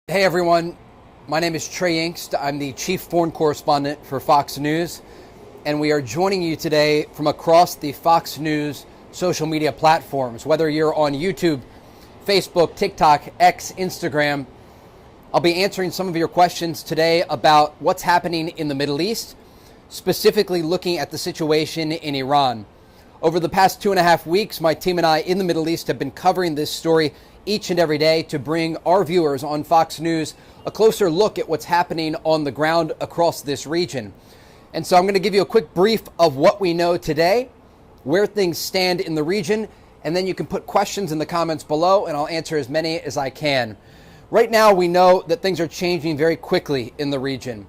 Hey everyone, my name is Trey Yingst. I'm the chief foreign correspondent for Fox News, and we are joining you today from across the Fox News social media platforms. Whether you're on YouTube, Facebook, TikTok, X, Instagram, I'll be answering some of your questions today about what's happening in the Middle East, specifically looking at the situation in Iran. Over the past 2.5 weeks, my team and I in the Middle East have been covering this story each and every day to bring our viewers on Fox News a closer look at what's happening on the ground across this region. And so I'm going to give you a quick brief of what we know today, where things stand in the region, and then you can put questions in the comments below and I'll answer as many as I can. Right now, we know that things are changing very quickly in the region.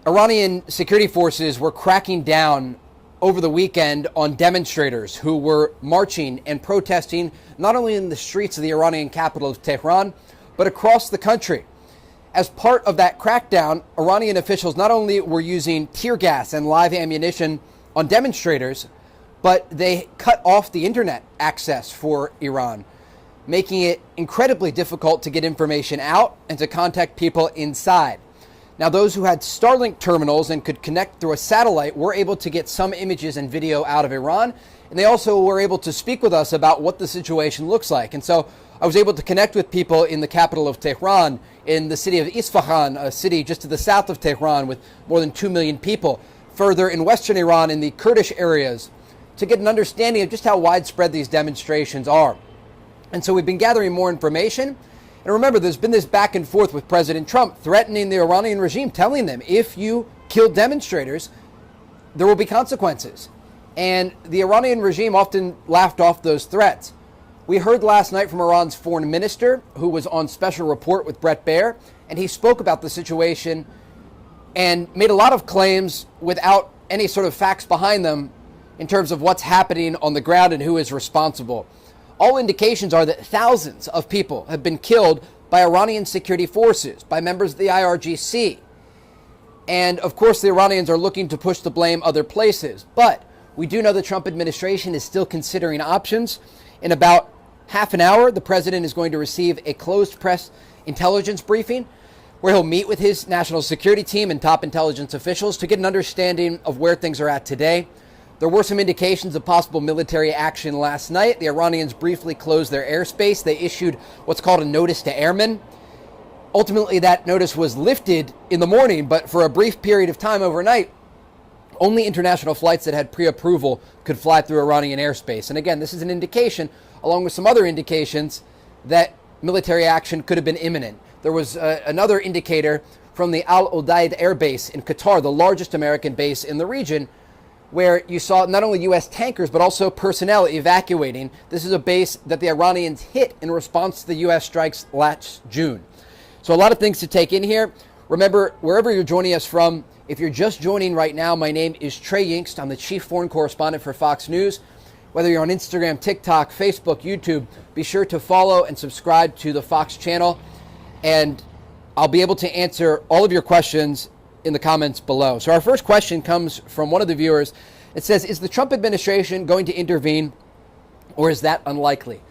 Iranian security forces were cracking down over the weekend on demonstrators who were marching and protesting not only in the streets of the Iranian capital of Tehran, but across the country. As part of that crackdown, Iranian officials not only were using tear gas and live ammunition on demonstrators, but they cut off the internet access for Iran, making it incredibly difficult to get information out and to contact people inside. Now, those who had Starlink terminals and could connect through a satellite were able to get some images and video out of Iran, and they also were able to speak with us about what the situation looks like. And so I was able to connect with people in the capital of Tehran, in the city of Isfahan, a city just to the south of Tehran with more than 2 million people, further in western Iran in the Kurdish areas, to get an understanding of just how widespread these demonstrations are. And so we've been gathering more information. And remember, there's been this back and forth with President Trump threatening the Iranian regime, telling them if you kill demonstrators, there will be consequences. And the Iranian regime often laughed off those threats. We heard last night from Iran's foreign minister, who was on special report with Bret Baier, and he spoke about the situation and made a lot of claims without any sort of facts behind them in terms of what's happening on the ground and who is responsible. All indications are that thousands of people have been killed by Iranian security forces, by members of the IRGC. And of course, the Iranians are looking to push the blame other places. But we do know the Trump administration is still considering options. In about half an hour, the president is going to receive a closed press intelligence briefing where he'll meet with his national security team and top intelligence officials to get an understanding of where things are at today. There were some indications of possible military action last night. The Iranians briefly closed their airspace. They issued what's called a notice to airmen. Ultimately, that notice was lifted in the morning, but for a brief period of time overnight, only international flights that had pre-approval could fly through Iranian airspace. And again, this is an indication, along with some other indications, that military action could have been imminent. There was another indicator from the Al Udeid Air Base in Qatar, the largest American base in the region, where you saw not only U.S. tankers, but also personnel evacuating. This is a base that the Iranians hit in response to the U.S. strikes last June. So a lot of things to take in here. Remember, wherever you're joining us from, if you're just joining right now, my name is Trey Yingst. I'm the chief foreign correspondent for Fox News. Whether you're on Instagram, TikTok, Facebook, YouTube, be sure to follow and subscribe to the Fox channel. And I'll be able to answer all of your questions in the comments below. So our first question comes from one of the viewers. It says, is the Trump administration going to intervene, or is that unlikely?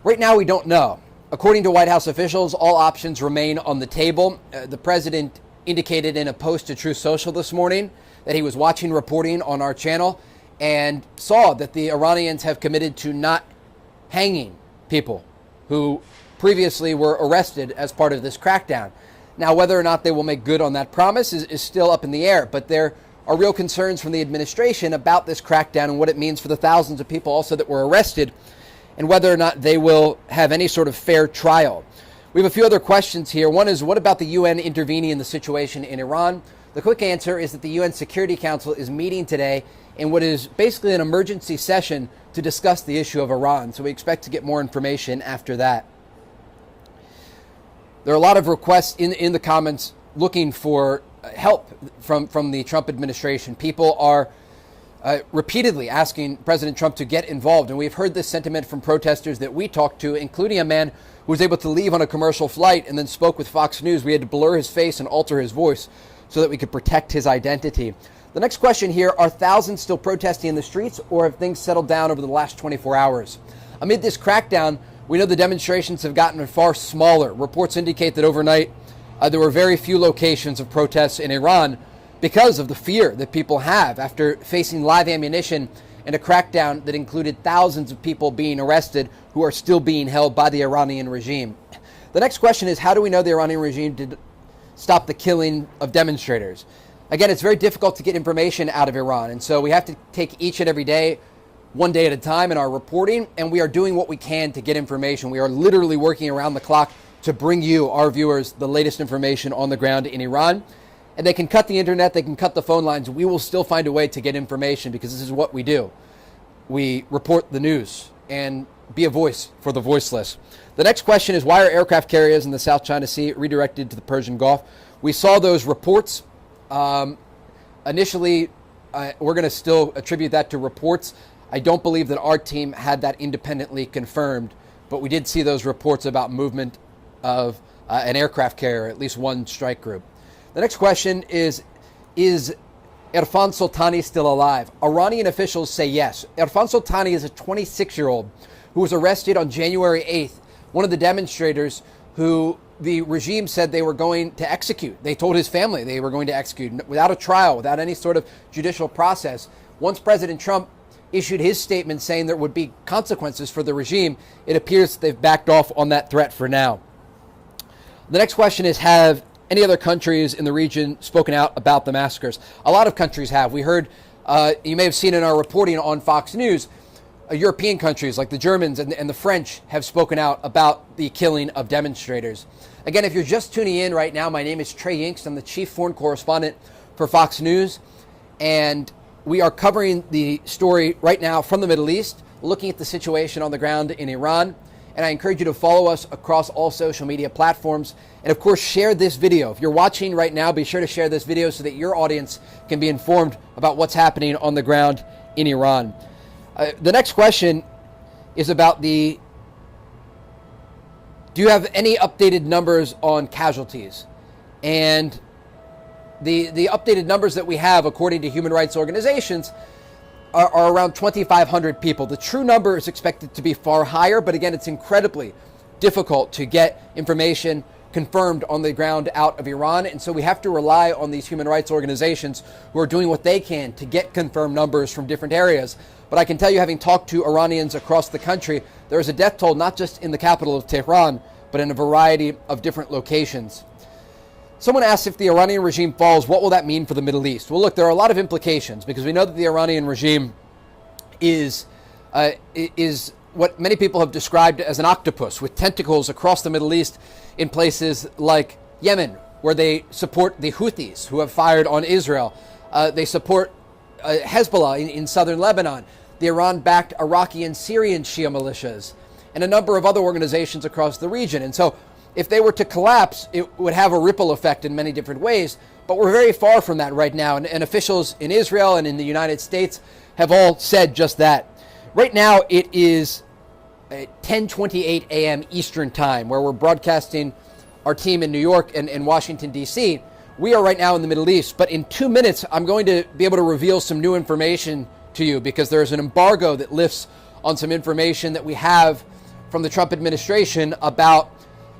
Right now, we don't know. According to White House officials, all options remain on the table. The president indicated in a post to Truth Social this morning that he was watching reporting on our channel and saw that the Iranians have committed to not hanging people who previously were arrested as part of this crackdown. Now, whether or not they will make good on that promise is still up in the air, but there are real concerns from the administration about this crackdown and what it means for the thousands of people also that were arrested, and whether or not they will have any sort of fair trial. We have a few other questions here. One is, what about the UN intervening in the situation in Iran? The quick answer is that the UN Security Council is meeting today in what is basically an emergency session to discuss the issue of Iran, so we expect to get more information after that. There are a lot of requests in the comments looking for help from the Trump administration. People are repeatedly asking President Trump to get involved. And we've heard this sentiment from protesters that we talked to, including a man who was able to leave on a commercial flight and then spoke with Fox News. We had to blur his face and alter his voice so that we could protect his identity. The next question here, are thousands still protesting in the streets, or have things settled down over the last 24 hours? Amid this crackdown, We know the demonstrations have gotten far smaller. Reports indicate that overnight there were very few locations of protests in Iran because of the fear that people have after facing live ammunition and a crackdown that included thousands of people being arrested who are still being held by the Iranian regime. The next question is, how do we know the Iranian regime did stop the killing of demonstrators? Again, it's very difficult to get information out of Iran, and so we have to take each and every day, one day at a time in our reporting, and we are doing what we can to get information. We are literally working around the clock to bring you, our viewers, the latest information on the ground in Iran. And they can cut the internet, they can cut the phone lines. We will still find a way to get information because this is what we do. We report the news and be a voice for the voiceless. The next question is, why are aircraft carriers in the South China Sea redirected to the Persian Gulf? We saw those reports. Initially, we're going to still attribute that to reports. I don't believe that our team had that independently confirmed, but we did see those reports about movement of an aircraft carrier, at least one strike group. The next question is Irfan Soltani still alive? Iranian officials say yes. Irfan Soltani is a 26-year-old who was arrested on January 8th, one of the demonstrators who the regime said they were going to execute. They told his family they were going to execute without a trial, without any sort of judicial process. Once President Trump issued his statement saying there would be consequences for the regime, it appears they've backed off on that threat for now. The next question is, have any other countries in the region spoken out about the massacres? A lot of countries have. We heard, you may have seen in our reporting on Fox News, European countries like the Germans and the French have spoken out about the killing of demonstrators. Again, if you're just tuning in right now, my name is Trey Yingst. I'm the chief foreign correspondent for Fox News, and we are covering the story right now from the Middle East, looking at the situation on the ground in Iran. And I encourage you to follow us across all social media platforms. And of course, share this video. If you're watching right now, be sure to share this video so that your audience can be informed about what's happening on the ground in Iran. The next question is about do you have any updated numbers on casualties? And the updated numbers that we have, according to human rights organizations, are around 2,500 people. The true number is expected to be far higher, but again, it's incredibly difficult to get information confirmed on the ground out of Iran, and so we have to rely on these human rights organizations who are doing what they can to get confirmed numbers from different areas. But I can tell you, having talked to Iranians across the country, there is a death toll not just in the capital of Tehran, but in a variety of different locations. Someone asked, if the Iranian regime falls, what will that mean for the Middle East? Well, look, there are a lot of implications because we know that the Iranian regime is what many people have described as an octopus with tentacles across the Middle East in places like Yemen, where they support the Houthis who have fired on Israel. They support Hezbollah in southern Lebanon, the Iran-backed Iraqi and Syrian Shia militias, and a number of other organizations across the region. And so if they were to collapse, it would have a ripple effect in many different ways. But we're very far from that right now. And officials in Israel and in the United States have all said just that. Right now, it is 10:28 a.m. Eastern Time, where we're broadcasting our team in New York and Washington, D.C. We are right now in the Middle East. But in 2 minutes, I'm going to be able to reveal some new information to you because there is an embargo that lifts on some information that we have from the Trump administration about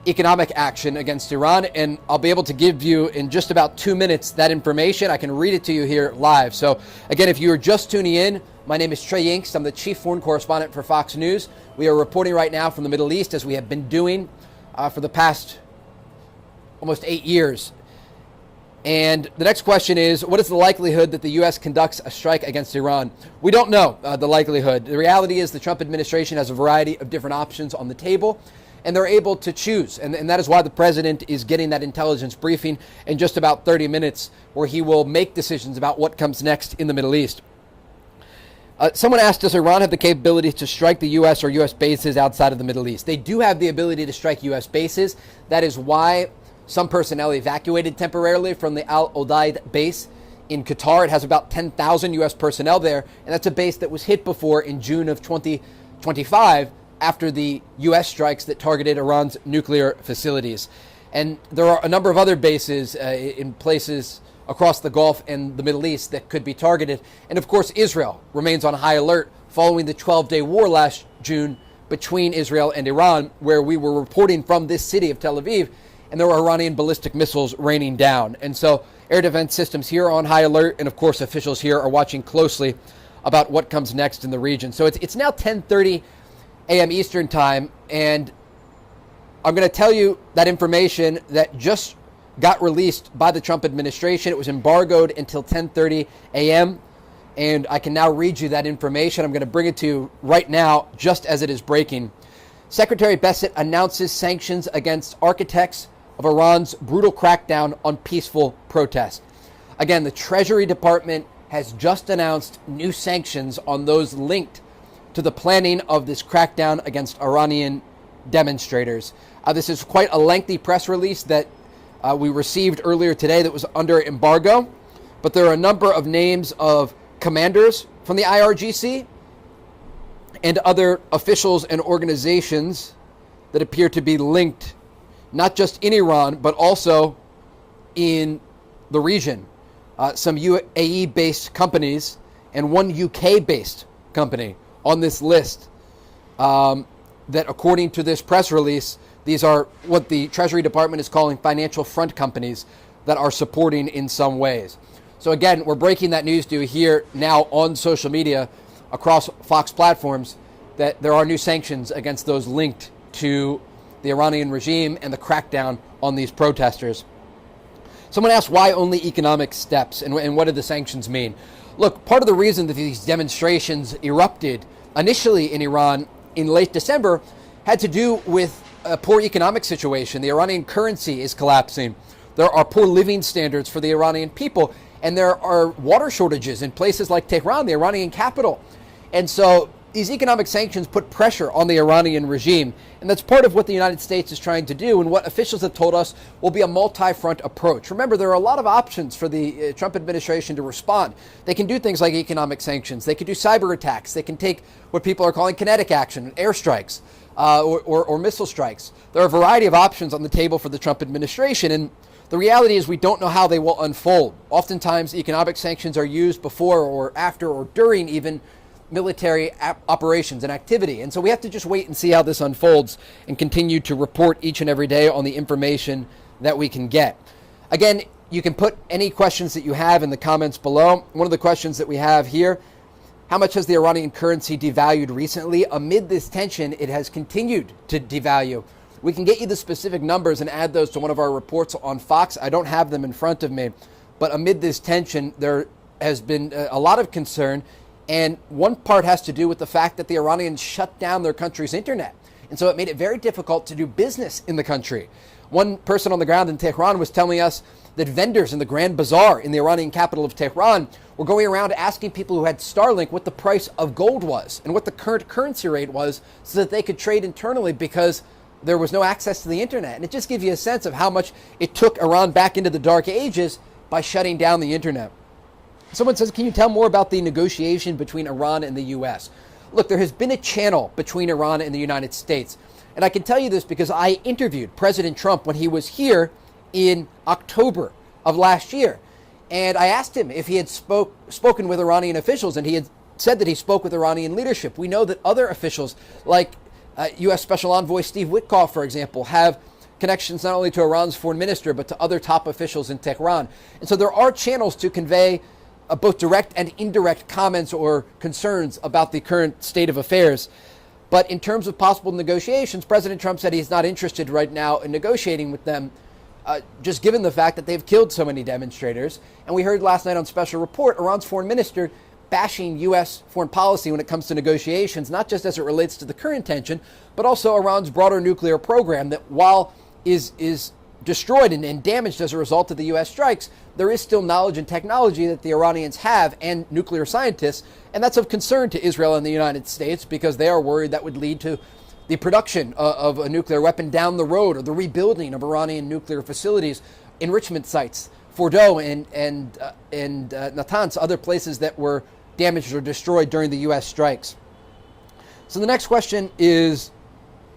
economic action against Iran, and I'll be able to give you in just about 2 minutes that information. I can read it to you here live. So again, if you are just tuning in, my name is Trey Yingst. I'm the chief foreign correspondent for Fox News. We are reporting right now from the Middle East, as we have been doing for the past almost 8 years. And the next question is, what is the likelihood that the U.S. conducts a strike against Iran? We don't know the likelihood. The reality is the Trump administration has a variety of different options on the table, and they're able to choose. And that is why the president is getting that intelligence briefing in just about 30 minutes, where he will make decisions about what comes next in the Middle East. Someone asked, does Iran have the capability to strike the U.S. or U.S. bases outside of the Middle East? They do have the ability to strike U.S. bases. That is why some personnel evacuated temporarily from the Al Udeid base in Qatar. It has about 10,000 U.S. personnel there, and that's a base that was hit before in June of 2025 after the U.S. strikes that targeted Iran's nuclear facilities. And there are a number of other bases in places across the Gulf and the Middle East that could be targeted. And of course, Israel remains on high alert following the 12-day war last June between Israel and Iran, where we were reporting from this city of Tel Aviv, and there were Iranian ballistic missiles raining down. And so air defense systems here are on high alert, and of course officials here are watching closely about what comes next in the region. So it's now 10:30 a.m. Eastern time, and I'm going to tell you that information that just got released by the Trump administration. It was embargoed until 10:30 a.m., and I can now read you that information. I'm going to bring it to you right now, just as it is breaking. Secretary Bessent announces sanctions against architects of Iran's brutal crackdown on peaceful protest. Again, the Treasury Department has just announced new sanctions on those linked to the planning of this crackdown against Iranian demonstrators. This is quite a lengthy press release that we received earlier today that was under embargo, but there are a number of names of commanders from the IRGC and other officials and organizations that appear to be linked not just in Iran, but also in the region. Some UAE-based companies and one UK-based company on this list that, according to this press release, these are what the Treasury Department is calling financial front companies that are supporting in some ways. So again, we're breaking that news to you here now on social media across Fox platforms that there are new sanctions against those linked to the Iranian regime and the crackdown on these protesters. Someone asked why only economic steps and what do the sanctions mean? Look, part of the reason that these demonstrations erupted initially in Iran in late December had to do with a poor economic situation. The Iranian currency is collapsing. There are poor living standards for the Iranian people, and there are water shortages in places like Tehran, the Iranian capital. And so these economic sanctions put pressure on the Iranian regime, and that's part of what the United States is trying to do and what officials have told us will be a multi-front approach. Remember, there are a lot of options for the Trump administration to respond. They can do things like economic sanctions. They can do cyber attacks. They can take what people are calling kinetic action, airstrikes, or missile strikes. There are a variety of options on the table for the Trump administration, and the reality is we don't know how they will unfold. Oftentimes, economic sanctions are used before or after or during even military operations and activity. And so we have to just wait and see how this unfolds and continue to report each and every day on the information that we can get. Again, you can put any questions that you have in the comments below. One of the questions that we have here: how much has the Iranian currency devalued recently? Amid this tension, it has continued to devalue. We can get you the specific numbers and add those to one of our reports on Fox. I don't have them in front of me, but amid this tension, there has been a lot of concern, and one part has to do with the fact that the Iranians shut down their country's internet, and so it made it very difficult to do business in the country. One person on the ground in Tehran was telling us that vendors in the Grand Bazaar in the Iranian capital of Tehran were going around asking people who had Starlink what the price of gold was and what the current currency rate was so that they could trade internally, because there was no access to the internet. And it just gives you a sense of how much it took Iran back into the dark ages by shutting down the internet. Someone says, can you tell more about the negotiation between Iran and the U.S.? Look, there has been a channel between Iran and the United States. And I can tell you this because I interviewed President Trump when he was here in October of last year. And I asked him if he had spoken with Iranian officials, and he had said that he spoke with Iranian leadership. We know that other officials, like U.S. Special Envoy Steve Witkoff, for example, have connections not only to Iran's foreign minister, but to other top officials in Tehran. And so there are channels to convey both direct and indirect comments or concerns about the current state of affairs. But in terms of possible negotiations, President Trump said he's not interested right now in negotiating with them, just given the fact that they've killed so many demonstrators. And we heard last night on Special Report, Iran's foreign minister bashing U.S. foreign policy when it comes to negotiations, not just as it relates to the current tension, but also Iran's broader nuclear program that, while is destroyed and damaged as a result of the U.S. strikes, there is still knowledge and technology that the Iranians have and nuclear scientists, and that's of concern to Israel and the United States because they are worried that would lead to the production of a nuclear weapon down the road, or the rebuilding of Iranian nuclear facilities, enrichment sites, Fordow and Natanz, other places that were damaged or destroyed during the U.S. strikes. So the next question is,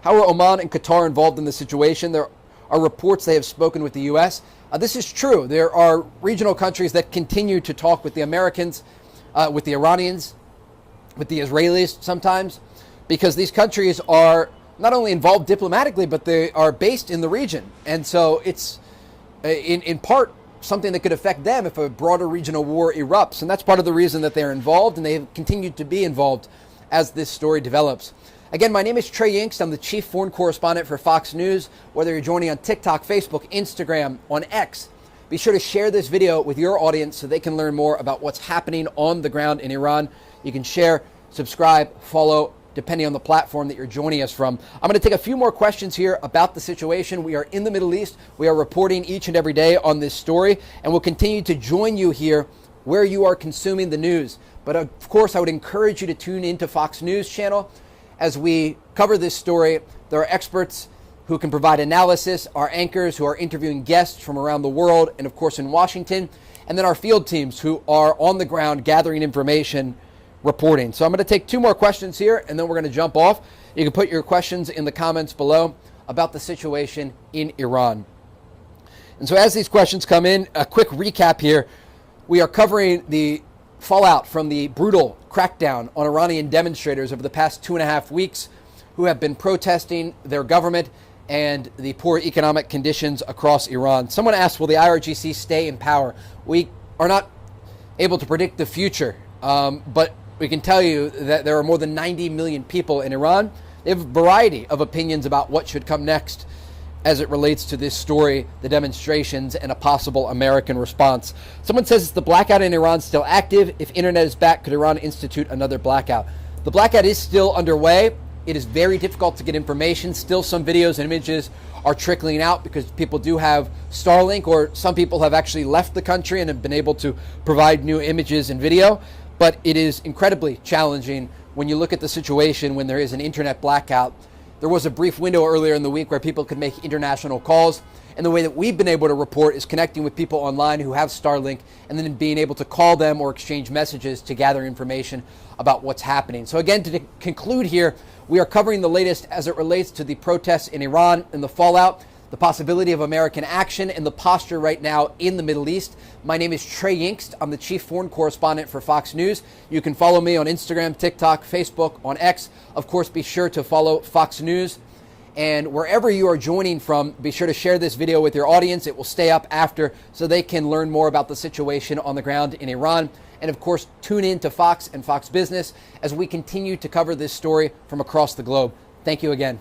how are Oman and Qatar involved in the situation? There are reports they have spoken with the U.S. This is true. There are regional countries that continue to talk with the Americans, with the Iranians, with the Israelis sometimes. because these countries are not only involved diplomatically, but they are based in the region. And so it's in part something that could affect them if a broader regional war erupts. And that's part of the reason that they're involved, and they've continued to be involved as this story develops. Again, my name is Trey Yingst. I'm the chief foreign correspondent for Fox News. Whether you're joining on TikTok, Facebook, Instagram, on X, be sure to share this video with your audience so they can learn more about what's happening on the ground in Iran. You can share, subscribe, follow, depending on the platform that you're joining us from. I'm going to take a few more questions here about the situation. We are in the Middle East. We are reporting each and every day on this story, and we'll continue to join you here where you are consuming the news. But of course, I would encourage you to tune into Fox News channel as we cover this story. There are experts who can provide analysis, our anchors who are interviewing guests from around the world and of course in Washington, and then our field teams who are on the ground gathering information, reporting. So I'm going to take two more questions here and then we're going to jump off. You can put your questions in the comments below about the situation in Iran. And so as these questions come in, a quick recap here. We are covering the fallout from the brutal crackdown on Iranian demonstrators over the past 2.5 weeks who have been protesting their government and the poor economic conditions across Iran. Someone asked, will the IRGC stay in power? We are not able to predict the future, but we can tell you that there are more than 90 million people in Iran. They have a variety of opinions about what should come next as it relates to this story, the demonstrations, and a possible American response. Someone says, is the blackout in Iran still active? If internet is back, could Iran institute another blackout? The blackout is still underway. It is very difficult to get information. Still, some videos and images are trickling out because people do have Starlink, or some people have actually left the country and have been able to provide new images and video. But it is incredibly challenging when you look at the situation when there is an internet blackout. There was a brief window earlier in the week where people could make international calls. And the way that we've been able to report is connecting with people online who have Starlink and then being able to call them or exchange messages to gather information about what's happening. So again, to conclude here, we are covering the latest as it relates to the protests in Iran and the fallout, the possibility of American action, and the posture right now in the Middle East. My name is Trey Yingst. I'm the chief foreign correspondent for Fox News. You can follow me on Instagram, TikTok, Facebook, on X. Of course, be sure to follow Fox News. And wherever you are joining from, be sure to share this video with your audience. It will stay up after so they can learn more about the situation on the ground in Iran. And of course, tune in to Fox and Fox Business as we continue to cover this story from across the globe. Thank you again.